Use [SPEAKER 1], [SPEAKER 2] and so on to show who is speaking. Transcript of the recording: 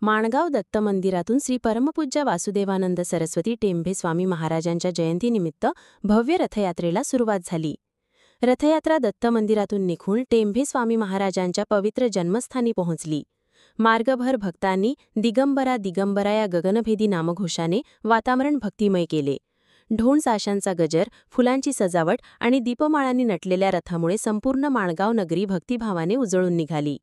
[SPEAKER 1] माणगाव दत्त मंदिरातून श्री परमपूज्य वासुदेवानंद सरस्वती टेंभे स्वामी महाराजांच्या जयंतीनिमित्त भव्य रथयात्रेला सुरुवात झाली। रथयात्रा दत्त मंदिरातून निघून टेंभे स्वामी महाराजांच्या पवित्र जन्मस्थानी पोहोचली। मार्गभर भक्तांनी दिगंबरा दिगंबरा या गगनभेदी नामघोषाने वातावरण भक्तिमय केले। ढोल ताशांचा गजर, फुलांची सजावट आणि दीपमाळांनी नटलेल्या रथामुळे संपूर्ण माणगाव नगरी भक्तिभावाने उजळून निघाली।